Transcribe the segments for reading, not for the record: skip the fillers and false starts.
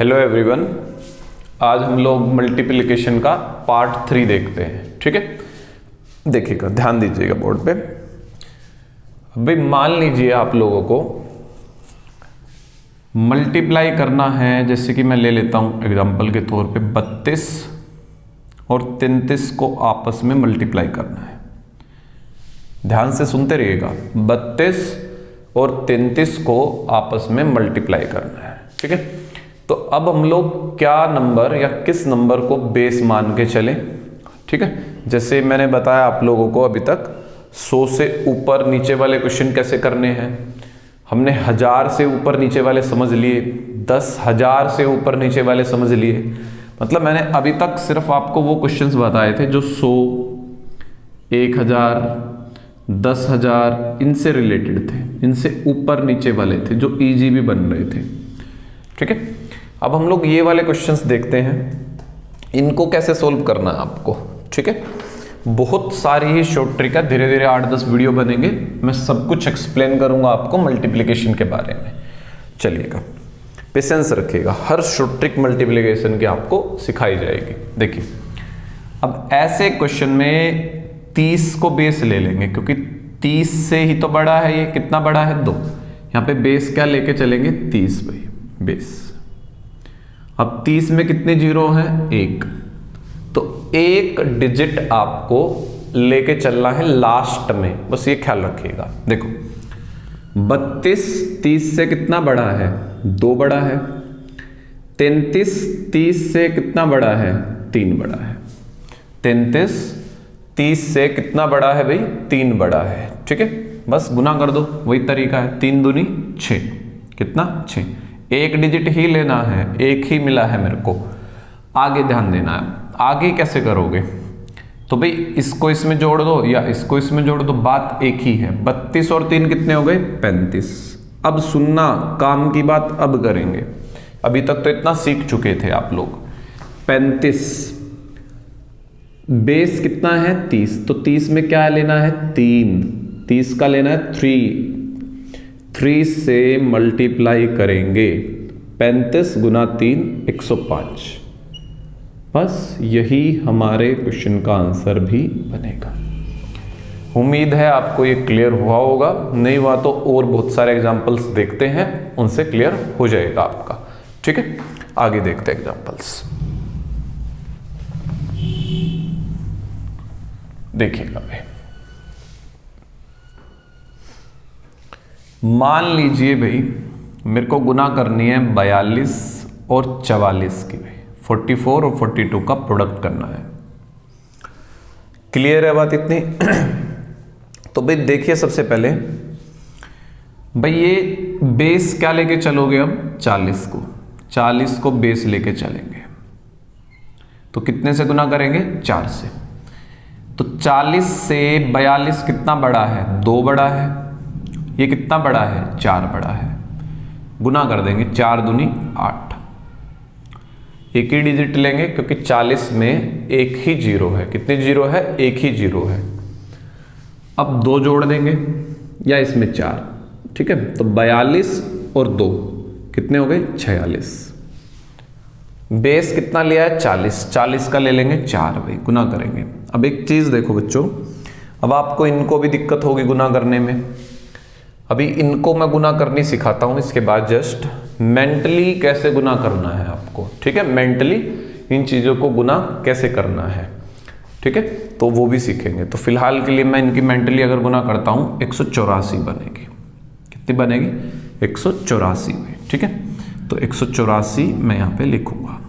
Hello everyone, आज हम लोग मल्टीप्लिकेशन का पार्ट 3 देखते हैं। ठीक है, देखिएगा, ध्यान दीजिएगा बोर्ड पे। अभी मान लीजिए आप लोगों को मल्टीप्लाई करना है, जैसे कि मैं ले लेता हूं एग्जांपल के तौर पे 32 और 33 को आपस में मल्टीप्लाई करना है। ध्यान से सुनते रहिएगा, 32 और 33 को आपस में मल्टीप्लाई करना है। ठीक है, तो अब हम लोग क्या नंबर या किस नंबर को बेस मान के चलें। ठीक है, जैसे मैंने बताया आप लोगों को अभी तक 100 से ऊपर नीचे वाले क्वेश्चन कैसे करने हैं। हमने 1000 से ऊपर नीचे वाले समझ लिए, 10,000 से ऊपर नीचे वाले समझ लिए। मतलब मैंने अभी तक सिर्फ आपको वो क्वेश्चंस बताए थे जो 100, 1000, 10,000 इनसे रिलेटेड थे, इनसे ऊपर नीचे वाले थे जो इजी भी बन रहे थे। ठीक है, अब हम लोग ये वाले क्वेश्चंस देखते हैं, इनको कैसे सोल्व करना है आपको। ठीक है, बहुत सारी ही शॉर्ट ट्रिक है, धीरे धीरे 8-10 वीडियो बनेंगे, मैं सब कुछ एक्सप्लेन करूंगा आपको मल्टीप्लिकेशन के बारे में। चलिएगा, पेशेंस रखिएगा, हर शॉर्ट ट्रिक मल्टीप्लिकेशन की आपको सिखाई जाएगी। देखिए, अब ऐसे क्वेश्चन में 30 को बेस ले लेंगे, क्योंकि 30 से ही तो बड़ा है ये। कितना बड़ा है? 2। यहां पे बेस क्या लेके चलेंगे? 30 भाई, बेस। अब 30 में कितने जीरो हैं? 1। तो 1 डिजिट आपको लेके चलना है लास्ट में, बस ये ख्याल रखिएगा। देखो, 32 30 से कितना बड़ा है? 2 बड़ा है। 33 30 से कितना बड़ा है? 3 बड़ा है। 33 30 से कितना बड़ा है भाई? 3 बड़ा है। ठीक है, बस गुना कर दो, वही तरीका है। 3 दूनी 6, कितना? 6। 1 डिजिट ही लेना है, 1 ही मिला है मेरे को। आगे ध्यान देना है, आगे कैसे करोगे? तो भाई इसको इसमें जोड़ दो या इसको इसमें जोड़ दो, बात एक ही है। 32 और 3 कितने हो गए? 35। अब सुनना, काम की बात अब करेंगे, अभी तक तो इतना सीख चुके थे आप लोग। 35 बेस कितना है? 30। तो 30 में क्या लेना है? 3। 30 का लेना है 3 से मल्टीप्लाई करेंगे। 35 गुना 3 105। बस यही हमारे क्वेश्चन का आंसर भी बनेगा। उम्मीद है आपको ये क्लियर हुआ होगा, नहीं हुआ तो और बहुत सारे एग्जांपल्स देखते हैं, उनसे क्लियर हो जाएगा आपका। ठीक है, आगे देखते हैं एग्जांपल्स। देखिएगा भाई, मान लीजिए भाई मेरे को गुना करनी है 42 और 44 की भाई, 44 और 42 का प्रोडक्ट करना है। क्लियर है बात इतनी? तो भाई देखिए, सबसे पहले भाई ये बेस क्या लेके चलोगे? अब 40 को बेस लेके चलेंगे, तो कितने से गुना करेंगे? 4 से। तो 40 से 42 कितना बड़ा है? 2 बड़ा है। ये कितना बड़ा है? 4 बड़ा है। गुना कर देंगे, 4 दूनी 8। एक ही डिजिट लेंगे, क्योंकि 40 में एक ही जीरो है। कितने जीरो है? एक ही जीरो है। अब 2 जोड़ देंगे या इसमें 4। ठीक है, तो 42 और 2 कितने हो गए? 46। बेस कितना लिया है? 40 का ले लेंगे 4 भाई, गुना करेंगे। अब एक चीज देखो बच्चों, अब आपको इनको भी दिक्कत होगी गुना करने में। अभी इनको मैं गुना करनी सिखाता हूं, इसके बाद जस्ट मेंटली कैसे गुना करना है आपको। ठीक है, मेंटली इन चीजों को गुना कैसे करना है। ठीक है, तो वो भी सीखेंगे। तो फिलहाल के लिए मैं इनकी मेंटली अगर गुना करता हूं, 184 बनेगी। कितनी बनेगी? 184 में। ठीक है, तो 184 मैं यहां पे लिखूंगा,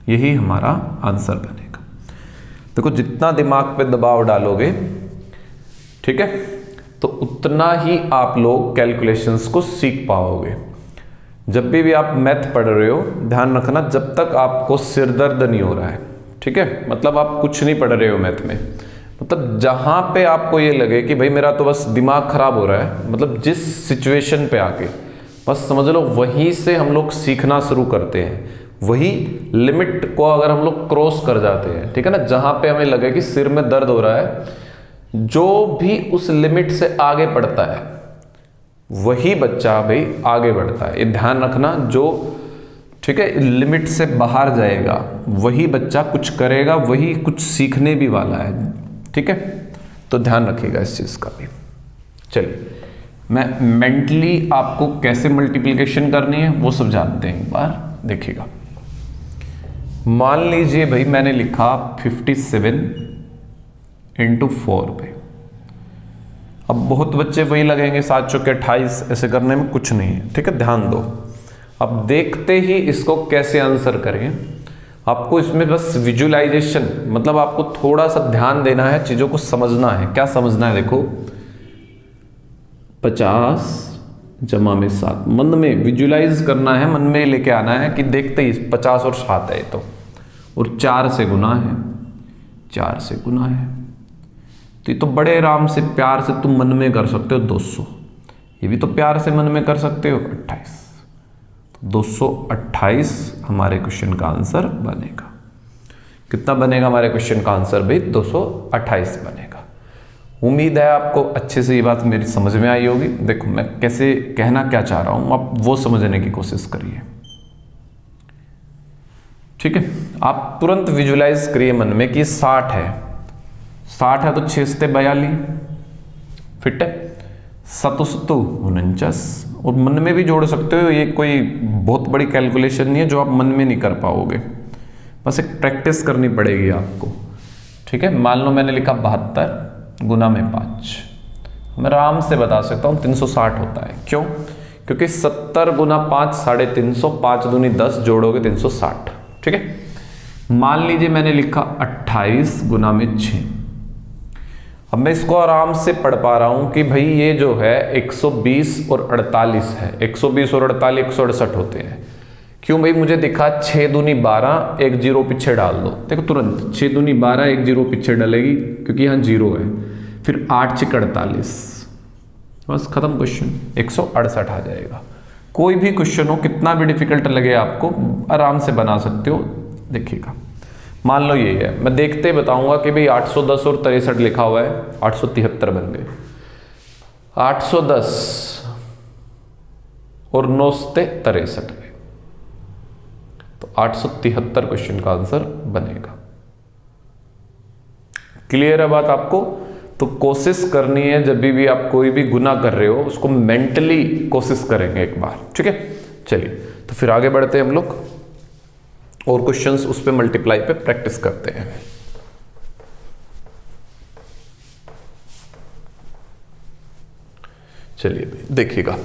यही हमारा आंसर बनेगा। देखो, जितना दिमाग पे दबाव डालोगे, ठीक है, तो उतना ही आप लोग कैलकुलेशंस को सीख पाओगे। जब भी आप मैथ पढ़ रहे हो, ध्यान रखना, जब तक आपको सिर दर्द नहीं हो रहा है, ठीक है, मतलब आप कुछ नहीं पढ़ रहे हो मैथ में, मतलब जहां पे आपको ये लगे कि भाई मेरा तो बस दिमाग खराब हो रहा है, मतलब जिस सिचुएशन पे आके बस समझ लो, वहीं से हम लोग सीखना शुरू करते हैं। वही लिमिट को अगर हम लोग क्रॉस कर जाते हैं, ठीक है ना, जहां पे हमें लगे कि सिर में दर्द हो रहा है, जो भी उस लिमिट से आगे बढ़ता है वही बच्चा भाई आगे बढ़ता है। ये ध्यान रखना, जो ठीक है, लिमिट से बाहर जाएगा वही बच्चा कुछ करेगा, वही कुछ सीखने भी वाला है। ठीक है, तो ध्यान रखिएगा इस चीज का भी। चलिए, मैं मेंटली आपको कैसे मल्टीप्लिकेशन करनी है वो सब जानते हैं, एक बार देखिएगा। मान लीजिए भाई मैंने लिखा 57 × 4 पे। अब बहुत बच्चे वही लगेंगे 7 चौके 28, ऐसे करने में कुछ नहीं है। ठीक है, ध्यान दो। अब देखते ही इसको कैसे आंसर करें, आपको इसमें बस विजुअलाइजेशन, मतलब आपको थोड़ा सा ध्यान देना है, चीजों को समझना है। क्या समझना है, देखो 50 जमा में 7, मन में विजुअलाइज करना है, मन में लेके आना है कि देखते ही 50 और 7 है तो, और 4 से गुना है, 4 से गुना है, तो ये तो बड़े आराम से प्यार से तुम मन में कर सकते हो 200। ये भी तो प्यार से मन में कर सकते हो 28। 228 हमारे क्वेश्चन का आंसर बनेगा। कितना बनेगा हमारे क्वेश्चन का आंसर भाई? 228 बनेगा। उम्मीद है आपको अच्छे से ये बात मेरी समझ में आई होगी। देखो मैं कैसे कहना क्या चाह रहा हूं, आप वो समझने की कोशिश करिए। ठीक है, आप तुरंत विजुलाइज करिए मन में कि 60 है, 60 है तो 6 से 42 फिट है, 7 49, और मन में भी जोड़ सकते हो। ये कोई बहुत बड़ी कैलकुलेशन नहीं है जो आप मन में नहीं कर पाओगे, बस एक प्रैक्टिस करनी पड़ेगी आपको। ठीक है, मान लो मैंने लिखा 72 गुना में 5, मैं आराम से बता सकता हूँ 360 होता है। क्यों? क्योंकि 70 गुना 5 350, 5 दूनी 10, जोड़ोगे 360। ठीक है, मान लीजिए मैंने लिखा 28 गुना में 6। अब मैं इसको आराम से पढ़ पा रहा हूं कि भाई ये जो है 120 और 48 है, 120 और 48 168 होते हैं। क्यों भाई? मुझे दिखा 6 दूनी 12, एक जीरो पीछे डाल दो। देखो तुरंत 6 दूनी 12, एक जीरो पीछे डलेगी क्योंकि यहाँ जीरो है, फिर 8 6 48, बस खत्म क्वेश्चन, 168 आ जाएगा। कोई भी क्वेश्चन हो, कितना भी डिफिकल्ट लगे आपको, आराम से बना सकते हो। देखिएगा, मान लो ये है, मैं देखते बताऊंगा कि भाई 810 और 63 लिखा हुआ है, 873 बन गए। 810 और 9 से 63 में, तो 873 क्वेश्चन का आंसर बनेगा। क्लियर है बात आपको? तो कोशिश करनी है, जब भी आप कोई भी गुना कर रहे हो उसको मेंटली कोशिश करेंगे एक बार। ठीक है, चलिए तो फिर आगे बढ़ते हैं हम लोग और क्वेश्चंस उस पे मल्टीप्लाई पे प्रैक्टिस करते हैं। चलिए भाई देखिएगा,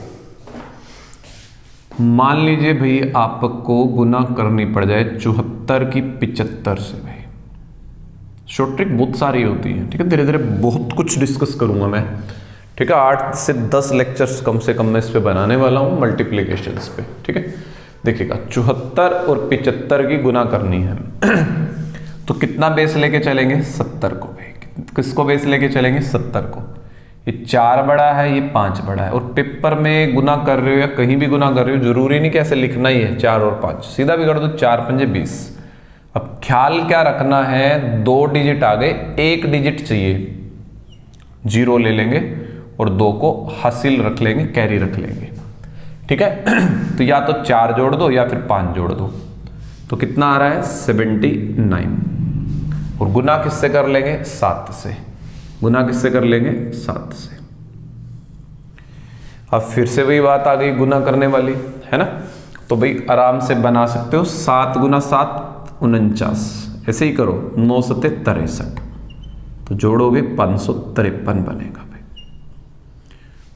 मान लीजिए भाई आपको गुना करनी पड़ जाए 74 की 75 से। भाई शॉर्ट ट्रिक बहुत सारी होती है। ठीक है, धीरे धीरे बहुत कुछ डिस्कस करूंगा मैं। ठीक है, 8 से 10 लेक्चर्स कम से कम मैं इस पे बनाने वाला हूं, मल्टीप्लिकेशंस पे। ठीक है, देखिएगा 74 और 75 की गुना करनी है तो कितना बेस लेके चलेंगे? 70 को। भाई किसको बेस लेके चलेंगे? 70 को। ये 4 बड़ा है, ये 5 बड़ा है, और पेपर में गुना कर रहे हो या कहीं भी गुना कर रहे हो, जरूरी नहीं कि ऐसे लिखना ही है 4 और 5, सीधा भी कर दो 4 5 20। अब ख्याल क्या रखना है, 2 डिजिट आ गए, 1 डिजिट चाहिए, 0 ले लेंगे और 2 को हासिल रख लेंगे, कैरी रख लेंगे। ठीक है, तो या तो 4 जोड़ दो या फिर 5 जोड़ दो, तो कितना आ रहा है? 79। और गुना किससे कर लेंगे? 7 से। गुना किससे कर लेंगे? 7 से। अब फिर से वही बात आ गई गुना करने वाली, है ना? तो भाई आराम से बना सकते हो, 7 गुना 7 49, ऐसे ही करो, 9 7 63, तो जोड़ोगे 553 बनेगा भाई।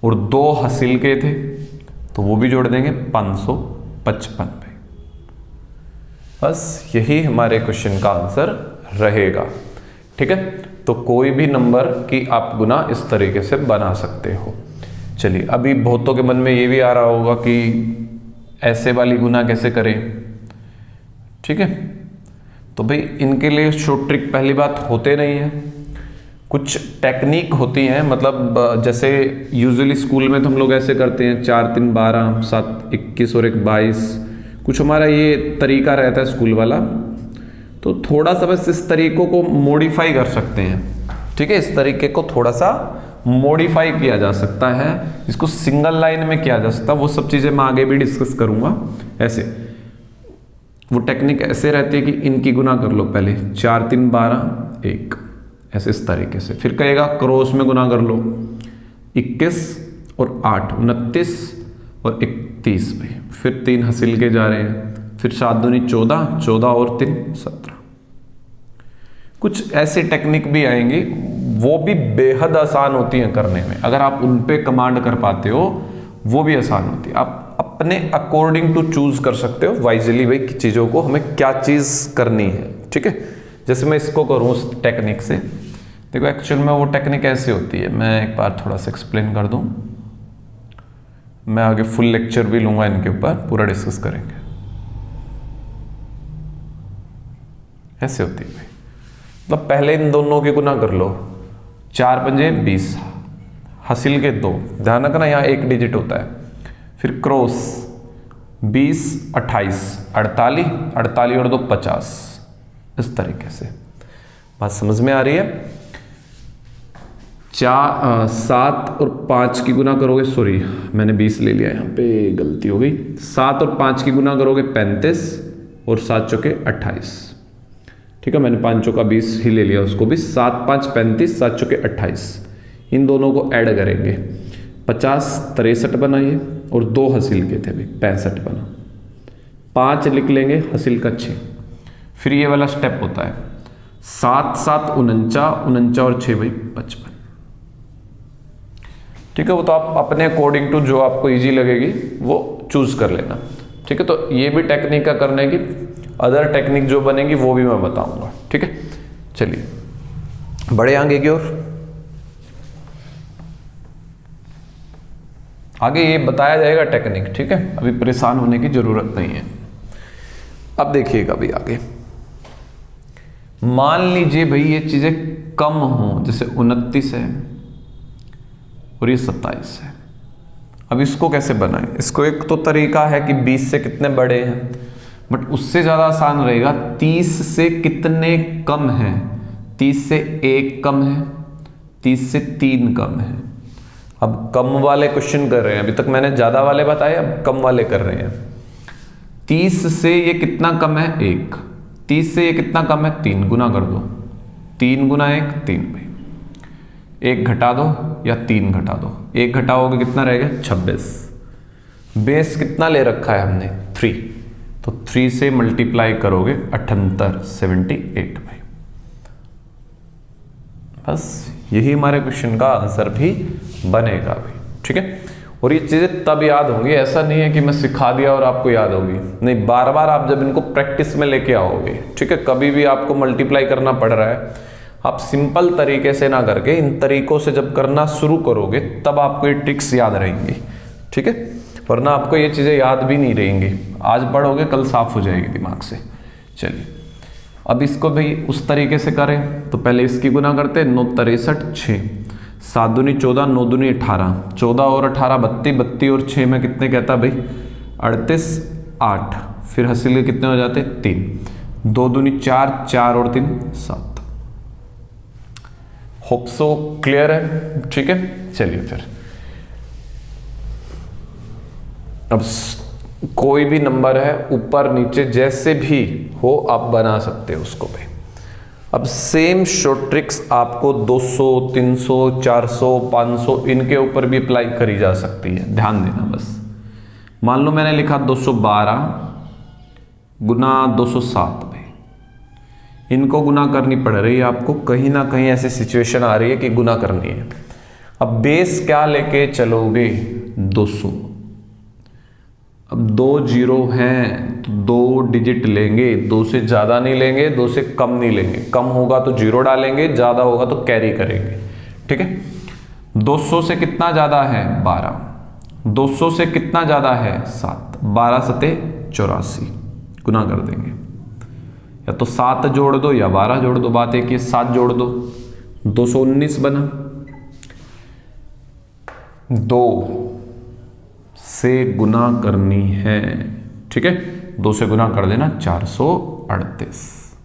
और 2 हासिल के थे तो वो भी जोड़ देंगे 555 पे। बस यही हमारे क्वेश्चन का आंसर रहेगा। ठीक है, तो कोई भी नंबर की आप गुना इस तरीके से बना सकते हो। चलिए, अभी बहुतों के मन में ये भी आ रहा होगा कि ऐसे वाली गुना कैसे करें। ठीक है, तो भाई इनके लिए शॉर्ट ट्रिक पहली बात होते नहीं है, कुछ टेक्निक होती हैं। मतलब जैसे यूजुअली स्कूल में तो हम लोग ऐसे करते हैं 4 3 12 7 21 और 1 22, कुछ हमारा ये तरीका रहता है स्कूल वाला। तो थोड़ा सा बस इस तरीकों को मॉडिफाई कर सकते हैं। ठीक है, इस तरीके को थोड़ा सा मॉडिफाई किया जा सकता है, इसको सिंगल लाइन में किया जा सकता है, वो सब चीज़ें मैं आगे भी डिस्कस करूंगा। ऐसे वो टेक्निक ऐसे रहती है कि इनकी गुना कर लो पहले, 4 3 12 1, ऐसे इस तरीके से। फिर कहेगा क्रॉस में गुना कर लो, 21 और 8 29 और 31 भाई। फिर 3 हंसिल के जा रहे हैं, फिर 7 दूनी 14, 14 और 3 17। कुछ ऐसी टेक्निक भी आएंगी, वो भी बेहद आसान होती हैं करने में। अगर आप उन पे कमांड कर पाते हो वो भी आसान होती है। आप अपने अकॉर्डिंग टू चूज कर सकते हो वाइजली भाई कि चीज़ों को हमें क्या चीज़ करनी है, ठीक है। जैसे मैं इसको करूँ उस टेक्निक से, देखो एक्चुअल में वो टेक्निक ऐसे होती है। मैं एक बार थोड़ा सा एक्सप्लेन कर दूँ, मैं आगे फुल लेक्चर भी लूँगा इनके ऊपर, पूरा डिस्कस करेंगे। ऐसे होती है भाई, मतलब पहले इन दोनों की गुना कर लो, 4 पंजे 20, हंसिल के 2, ध्यान रखना यहाँ 1 डिजिट होता है। फिर क्रॉस 20 28 48, 48 और 2 50, इस तरीके से। बात समझ में आ रही है। 7 और 5 की गुना करोगे, सॉरी मैंने 20 ले लिया, यहाँ पे गलती हो गई। 7 और 5 की गुना करोगे 35 और 7 चौके 28, ठीक है। मैंने 5 चौका 20 ही ले लिया उसको भी। 7 5 35, 7 चौके 28, इन दोनों को ऐड करेंगे, 50 63 बना ये, और 2 हंसिल के थे भाई 65 बना। 5 लिख लेंगे, हंसिल का 6। फिर ये वाला स्टेप होता है 7 7 49, 49 और 6 भाई 55, ठीक है। वो तो आप अपने अकॉर्डिंग टू जो आपको इजी लगेगी वो चूज कर लेना, ठीक है। तो ये भी टेक्निक का करने की, अदर टेक्निक जो बनेगी वो भी मैं बताऊंगा, ठीक है। चलिए बड़े आगे की ओर। आगे ये बताया जाएगा टेक्निक, ठीक है, अभी परेशान होने की जरूरत नहीं है। अब देखिएगा अभी आगे, मान लीजिए भाई ये चीजें कम हो, जैसे 29 है और ये 27 है। अब इसको कैसे बनाएं? इसको एक तो तरीका है कि 20 से कितने बड़े हैं, बट उससे ज़्यादा आसान रहेगा 30 से कितने कम हैं। 30 से 1 कम है, 30 से 3 कम है। अब कम वाले क्वेश्चन कर रहे हैं, अभी तक मैंने ज़्यादा वाले बताए, अब कम वाले कर रहे हैं। 30 से ये कितना कम है? 1। 30 से ये कितना कम है? 3, गुना कर दो। 3 गुना 1 3 भाई। 1 घटा दो या 3 घटा दो, 1 घटाओगे कितना रहेगा? 26। बेस कितना ले रखा है हमने? 3, तो 3 से मल्टीप्लाई करोगे 78 78 भाई। बस यही हमारे क्वेश्चन का आंसर भी बनेगा भाई, ठीक है। और ये चीज़ें तब याद होंगी, ऐसा नहीं है कि मैं सिखा दिया और आपको याद होगी, नहीं, बार बार आप जब इनको प्रैक्टिस में लेके आओगे, ठीक है। कभी भी आपको मल्टीप्लाई करना पड़ रहा है, आप सिंपल तरीके से ना करके इन तरीकों से जब करना शुरू करोगे तब आपको ये ट्रिक्स याद रहेंगी, ठीक है। वरना आपको ये चीज़ें याद भी नहीं रहेंगी, आज पढ़ोगे कल साफ हो जाएगी दिमाग से। चलिए अब इसको भी उस तरीके से करें, तो पहले इसकी गुना करते हैं। 9 63 6, 7 दूनी 14, 9 दूनी 18, 14 और 18 32, 32 और 6 में कितने कहता भाई? 38 8, फिर हंसिल के कितने हो जाते? 3, 2 दूनी 4, 4 और 3 7। होप सो क्लियर है, ठीक है। चलिए फिर अब कोई भी नंबर है, ऊपर नीचे जैसे भी हो आप बना सकते हो उसको भी। अब सेम शॉर्ट ट्रिक्स आपको 200 300 400 500 इनके ऊपर भी अप्लाई करी जा सकती है, ध्यान देना बस। मान लो मैंने लिखा 212 गुना 207 भाई, इनको गुना करनी पड़ रही है आपको, कहीं ना कहीं ऐसी सिचुएशन आ रही है कि गुना करनी है। अब बेस क्या लेके चलोगे? 200। अब 2 जीरो हैं तो 2 डिजिट लेंगे, 2 से ज़्यादा नहीं लेंगे, 2 से कम नहीं लेंगे। कम होगा तो जीरो डालेंगे, ज़्यादा होगा तो कैरी करेंगे, ठीक है। 200 से कितना ज़्यादा है? 12। 200 से कितना ज़्यादा है? 7। 12 सते 84, गुना कर देंगे। या तो 7 जोड़ दो या 12 जोड़ दो, बात एक ही, 7 जोड़ दो, 219 बना। 2 से गुना करनी है, ठीक है। 2 से गुना कर देना 438।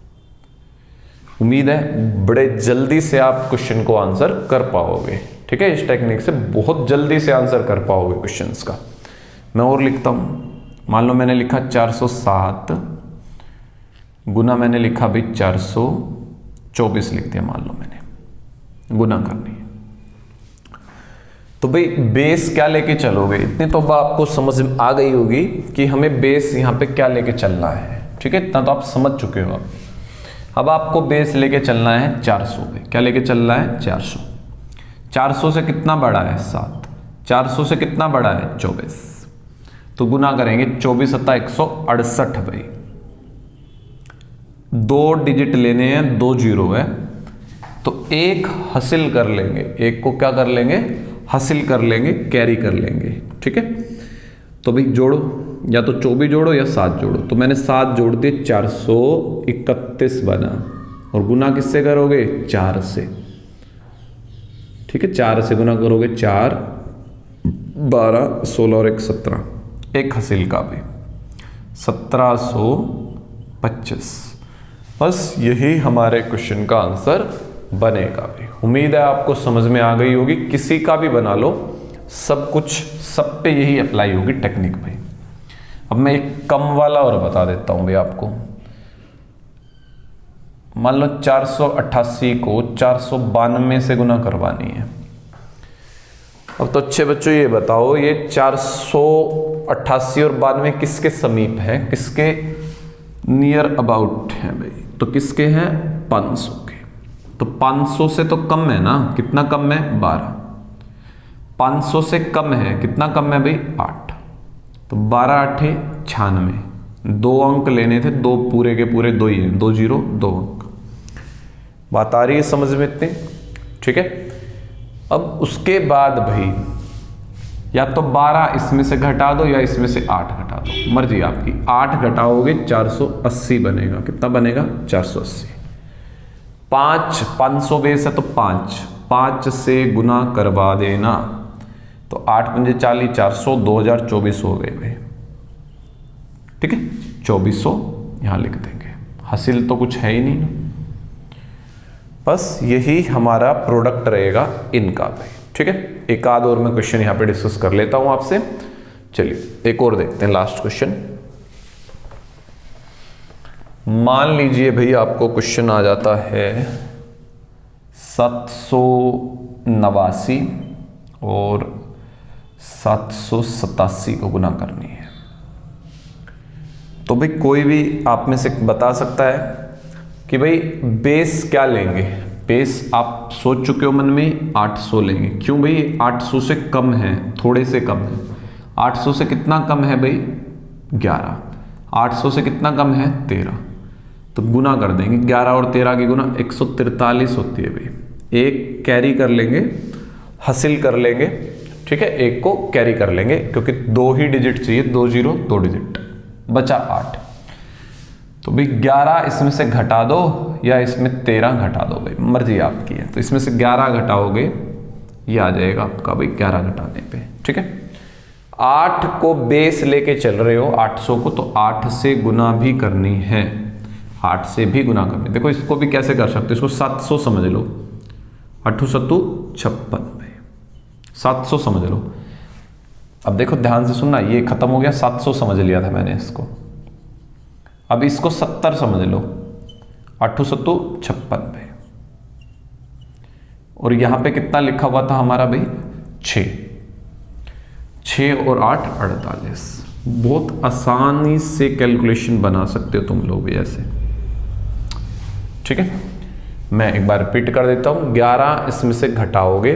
उम्मीद है बड़े जल्दी से आप क्वेश्चन को आंसर कर पाओगे, ठीक है। इस टेक्निक से बहुत जल्दी से आंसर कर पाओगे क्वेश्चंस का। मैं और लिखता हूं, मान लो मैंने लिखा 407 गुना मैंने लिखा भाई 424 लिख दिया, मान लो मैंने गुना करनी है। तो भाई बेस क्या लेके चलोगे, इतने तो आपको समझ आ गई होगी कि हमें बेस यहाँ पे क्या लेके चलना है, ठीक है, इतना तो आप समझ चुके हो। अब आपको बेस लेके चलना है 400 पे। क्या लेके चलना है 400। 400 से कितना बड़ा है 7, 400 से कितना बड़ा है 24, तो गुना करेंगे 24 सत्ता 168 भाई। 2 डिजिट लेने हैं, 2 जीरो है, तो एक हासिल कर लेंगे, एक को क्या कर लेंगे हासिल कर लेंगे, कैरी कर लेंगे, ठीक है। तो भाई जोड़ो, या तो 24 जोड़ो या 7 जोड़ो। तो मैंने 7 जोड़ दिए, 431 बना। और गुना किससे करोगे 4 से, ठीक है, 4 से गुना करोगे, 4 12 16 और 1 17, एक हासिल का भी 1725। बस यही हमारे क्वेश्चन का आंसर बनेगा भी। उम्मीद है आपको समझ में आ गई होगी। किसी का भी बना लो, सब कुछ सब पे यही अप्लाई होगी टेक्निक भाई। अब मैं एक कम वाला और बता देता हूं भाई आपको। मान लो 488 को 492 से गुना करवानी है। अब तो अच्छे बच्चों ये बताओ, ये 488 और 92 किसके समीप है, किसके नियर अबाउट है भाई, तो किसके हैं 500 के। तो 500 से तो कम है ना, कितना कम है 12। 500 से कम है, कितना कम है भाई 8। तो 12 8 96, 2 अंक लेने थे, 2 पूरे के पूरे 2 ही हैं, 2 जीरो 2 अंक। बात आ रही है समझ में इतनी, ठीक है। अब उसके बाद भाई या तो 12 इसमें से घटा दो या इसमें से 8 घटा दो, मर्जी आपकी। 8 घटाओगे 480 बनेगा, कितना बनेगा 480। 500 बेस है तो 5 से गुना करवा देना, तो 8 पंजे 40, 400, 2024 हो गए भाई, ठीक है। 2400 यहां लिख देंगे, हासिल तो कुछ है ही नहीं, बस यही हमारा प्रोडक्ट रहेगा इनका भाई, ठीक है। एक आध और मैं क्वेश्चन यहां पे डिस्कस कर लेता हूं आपसे। चलिए एक और देखते हैं, लास्ट क्वेश्चन। मान लीजिए भाई आपको क्वेश्चन आ जाता है 789 और 787 को गुना करनी है। तो भाई कोई भी आप में से बता सकता है कि भाई बेस क्या लेंगे। बेस आप सोच चुके हो मन में, 800 लेंगे। क्यों भाई 800 से कम है, थोड़े से कम है। 800 से कितना कम है भाई 11। 800 से कितना कम है 13, तो गुना कर देंगे। 11 और 13 की गुना 143 होती है भाई। एक कैरी कर लेंगे, हासिल कर लेंगे, ठीक है, एक को कैरी कर लेंगे क्योंकि 2 ही डिजिट चाहिए, 2 जीरो 2 डिजिट, बचा 8। तो भाई 11 इसमें से घटा दो या इसमें 13 घटा दो भाई, मर्जी आपकी है। तो इसमें से 11 घटाओगे, ये आ जाएगा आपका भाई 11 घटाने पे, ठीक है। 8 को बेस लेके चल रहे हो 800 को, तो 8 से गुना भी करनी है, 8 से भी गुना करनी। देखो इसको भी कैसे कर सकते हो, इसको 700 समझ लो, 8 7 56 भाई, 700 समझ लो। अब देखो ध्यान से सुनना, ये खत्म हो गया, 700 समझ लिया था मैंने इसको। अब इसको 70 समझ लो, 8 7 56 भाई। और यहां पे कितना लिखा हुआ था हमारा भाई 6 और 8 48। बहुत आसानी से कैलकुलेशन बना सकते हो तुम लोग भी ऐसे, ठीक है। मैं एक बार रिपीट कर देता हूं। 11 इसमें से घटाओगे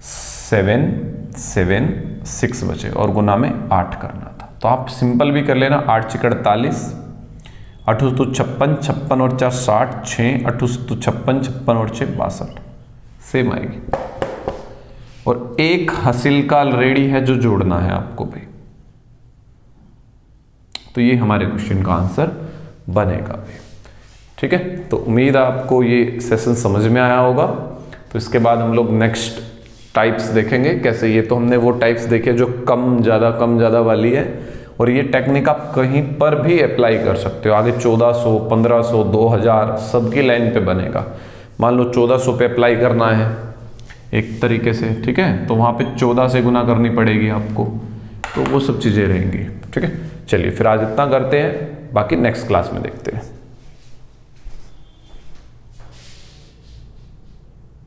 7 7 6 बचे और गुना में 8 करना था। तो आप सिंपल भी कर लेना, 8 6 48, 8 2 56, 56 और 4 60, 6 8 2 56, 56 और 6 62, सेम आएगी। और एक हासिल का ऑलरेडी है जो जोड़ना है आपको भाई। तो ये हमारे क्वेश्चन का आंसर बनेगा भाई, ठीक है। तो उम्मीद है आपको ये सेशन समझ में आया होगा। तो इसके बाद हम लोग नेक्स्ट टाइप्स देखेंगे कैसे। ये तो हमने वो टाइप्स देखे जो कम ज़्यादा वाली है, और ये टेक्निक आप कहीं पर भी अप्लाई कर सकते हो। आगे 1400 1500 2000 सबकी लाइन पे बनेगा। मान लो 1400 पे अप्लाई करना है एक तरीके से, ठीक है, तो वहाँ पे 14 से गुना करनी पड़ेगी आपको। तो वो सब चीज़ें रहेंगी, ठीक है। चलिए फिर आज इतना करते हैं। बाकी नेक्स्ट क्लास में देखते हैं।